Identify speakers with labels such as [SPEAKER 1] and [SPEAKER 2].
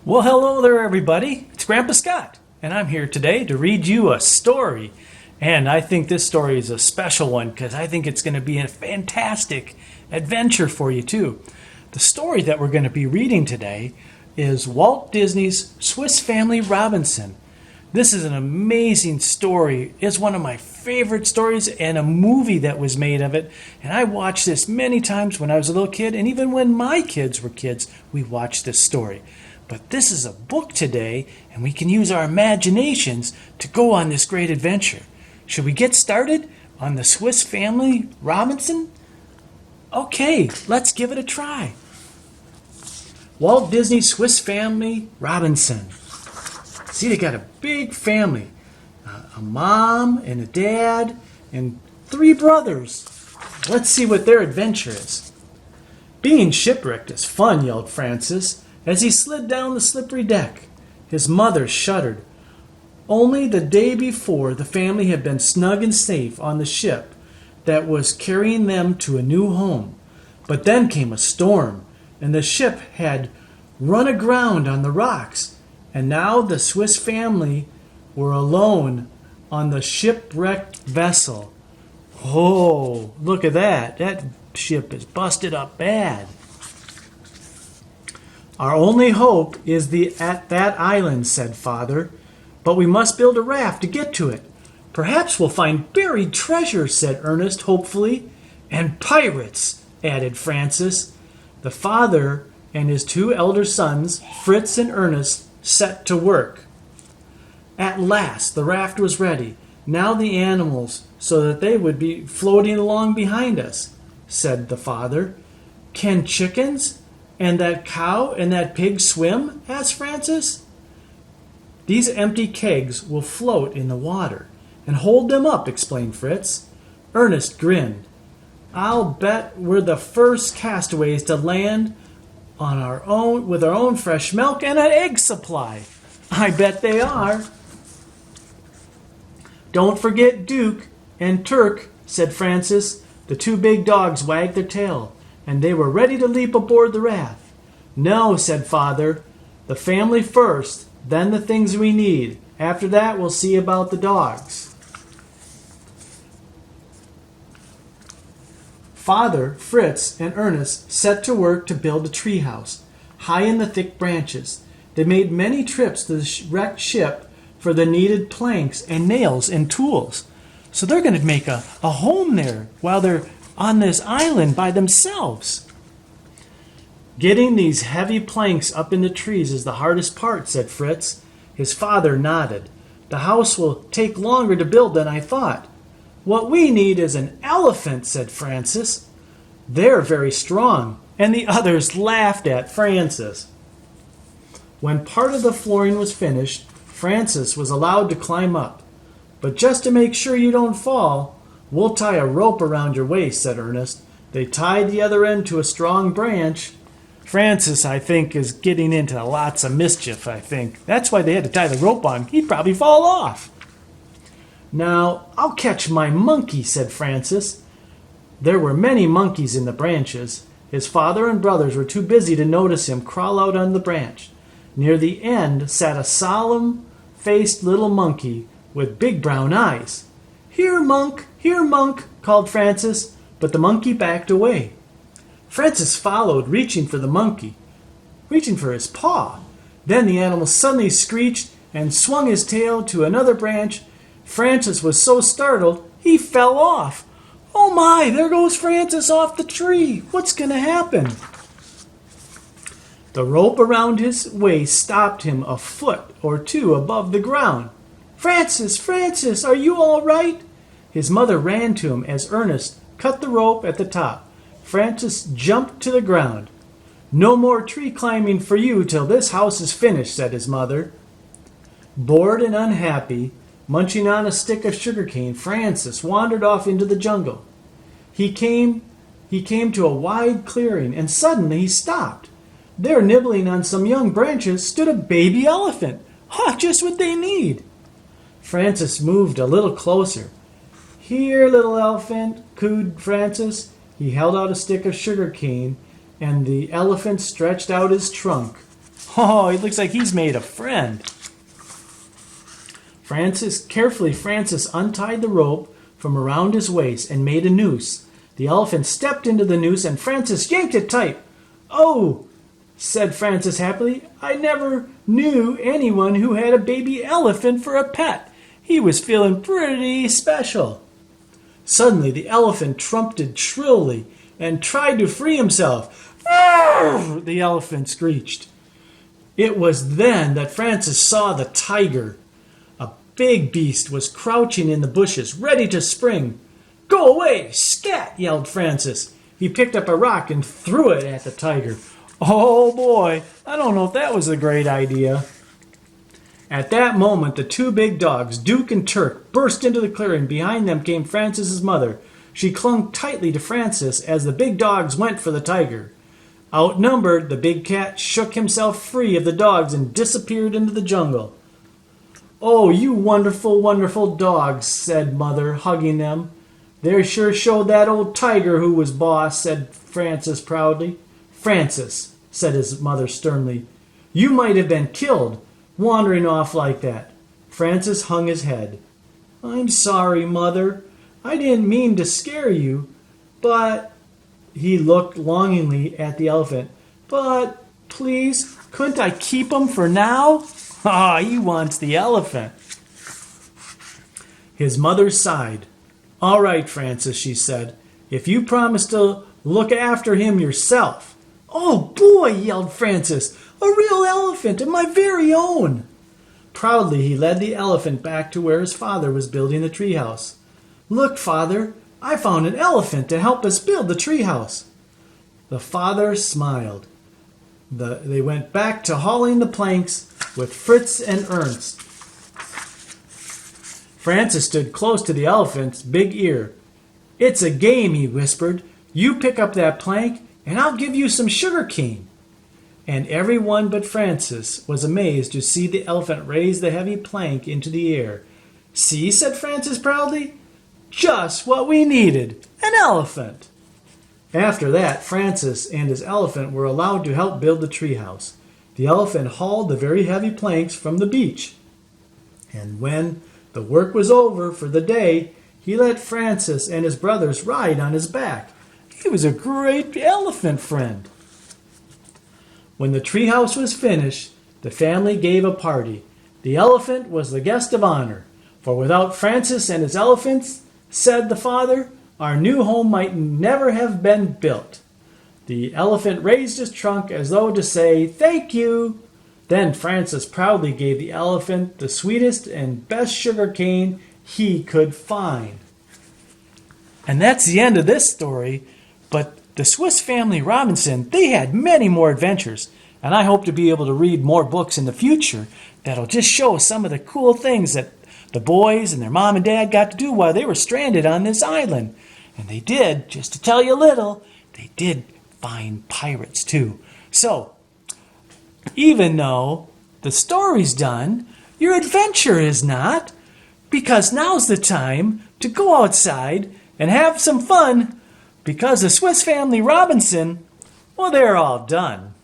[SPEAKER 1] Well, hello there, everybody. It's Grandpa Scott, and I'm here today to read you a story. And I think this story is a special one because I think it's going to be a fantastic adventure for you, too. The story that we're going to be reading today is Walt Disney's Swiss Family Robinson. This is an amazing story. It's one of my favorite stories and a movie that was made of it. And I watched this many times when I was a little kid, and even when my kids were kids, we watched this story. But this is a book today, and we can use our imaginations to go on this great adventure. Should we get started on the Swiss Family Robinson? Okay, let's give it a try. Walt Disney Swiss Family Robinson. See, they got a big family. A mom and a dad and 3 brothers. Let's see what their adventure is. Being shipwrecked is fun, yelled Francis as he slid down the slippery deck. His mother shuddered. Only the day before, the family had been snug and safe on the ship that was carrying them to a new home. But then came a storm, and the ship had run aground on the rocks, and now the Swiss family were alone on the shipwrecked vessel. Oh, look at that. That ship is busted up bad. Our only hope is at that island, said Father, but we must build a raft to get to it. Perhaps we'll find buried treasure, said Ernest hopefully. And pirates, added Francis. The father and his 2 elder sons, Fritz and Ernest, set to work. At last the raft was ready. Now the animals, so that they would be floating along behind us, said the father. Can chickens and that cow and that pig swim? Asked Francis. These empty kegs will float in the water and hold them up, explained Fritz. Ernest grinned. I'll bet we're the first castaways to land on our own with our own fresh milk and an egg supply. I bet they are. Don't forget Duke and Turk, said Francis. The 2 big dogs wagged their tail, and they were ready to leap aboard the raft. No, said Father. The family first, then the things we need. After that, we'll see about the dogs. Father, Fritz, and Ernest set to work to build a treehouse, high in the thick branches. They made many trips to the wrecked ship for the needed planks and nails and tools. So they're going to make a home there while they're on this island by themselves. Getting these heavy planks up in the trees is the hardest part, said Fritz. His father nodded. The house will take longer to build than I thought. What we need is an elephant, said Francis. They're very strong, and the others laughed at Francis. When part of the flooring was finished, Francis was allowed to climb up. But just to make sure you don't fall, we'll tie a rope around your waist, said Ernest. They tied the other end to a strong branch. Francis, I think, is getting into lots of mischief, I think. That's why they had to tie the rope on. He'd probably fall off. Now, I'll catch my monkey, said Francis. There were many monkeys in the branches. His father and brothers were too busy to notice him crawl out on the branch. Near the end sat a solemn-faced little monkey with big brown eyes. Here, Monk, called Francis, but the monkey backed away. Francis followed, reaching for his paw. Then the animal suddenly screeched and swung his tail to another branch. Francis was so startled, he fell off. Oh my, there goes Francis off the tree. What's going to happen? The rope around his waist stopped him a foot or 2 above the ground. Francis, are you all right? His mother ran to him as Ernest cut the rope at the top. Francis jumped to the ground. No more tree climbing for you till this house is finished, said his mother. Bored and unhappy, munching on a stick of sugarcane, Francis wandered off into the jungle. He came to a wide clearing, and suddenly he stopped. There, nibbling on some young branches, stood a baby elephant. Just what they need. Francis moved a little closer. Here, little elephant, cooed Francis. He held out a stick of sugar cane, and the elephant stretched out his trunk. Oh, it looks like he's made a friend. Francis untied the rope from around his waist and made a noose. The elephant stepped into the noose and Francis yanked it tight. "Oh," said Francis happily, "I never knew anyone who had a baby elephant for a pet." He was feeling pretty special. Suddenly the elephant trumpeted shrilly and tried to free himself. "Arr!" the elephant screeched. It was then that Francis saw the tiger. A big beast was crouching in the bushes, ready to spring. "Go away, scat!" yelled Francis. He picked up a rock and threw it at the tiger. Oh boy, I don't know if that was a great idea. At that moment, the two big dogs, Duke and Turk, burst into the clearing. Behind them came Francis's mother. She clung tightly to Francis as the big dogs went for the tiger. Outnumbered, the big cat shook himself free of the dogs and disappeared into the jungle. "Oh, you wonderful, wonderful dogs," said Mother, hugging them. "They sure showed that old tiger who was boss," said Francis proudly. "Francis," said his mother sternly, "you might have been killed, wandering off like that." Francis hung his head. "I'm sorry, Mother. I didn't mean to scare you, but..." He looked longingly at the elephant. "But, please, couldn't I keep him for now?" Ah, he wants the elephant. His mother sighed. "All right, Francis," she said, "if you promise to look after him yourself." "Oh boy," yelled Francis, "a real elephant and my very own." Proudly he led the elephant back to where his father was building the treehouse. "Look, Father, I found an elephant to help us build the treehouse." The father smiled. They went back to hauling the planks with Fritz and Ernst. Francis stood close to the elephant's big ear. "It's a game," he whispered. "You pick up that plank, and I'll give you some sugar cane." And everyone but Francis was amazed to see the elephant raise the heavy plank into the air. "See," said Francis proudly, "just what we needed, an elephant." After that, Francis and his elephant were allowed to help build the treehouse. The elephant hauled the very heavy planks from the beach. And when the work was over for the day, he let Francis and his brothers ride on his back. He was a great elephant friend. When the treehouse was finished, the family gave a party. The elephant was the guest of honor, for without Francis and his elephants, said the father, our new home might never have been built. The elephant raised his trunk as though to say, "Thank you." Then Francis proudly gave the elephant the sweetest and best sugar cane he could find. And that's the end of this story. But the Swiss Family Robinson, they had many more adventures. And I hope to be able to read more books in the future that'll just show some of the cool things that the boys and their mom and dad got to do while they were stranded on this island. And they did, just to tell you a little, they did find pirates too. So, even though the story's done, your adventure is not, because now's the time to go outside and have some fun, because the Swiss Family Robinson, well, they're all done.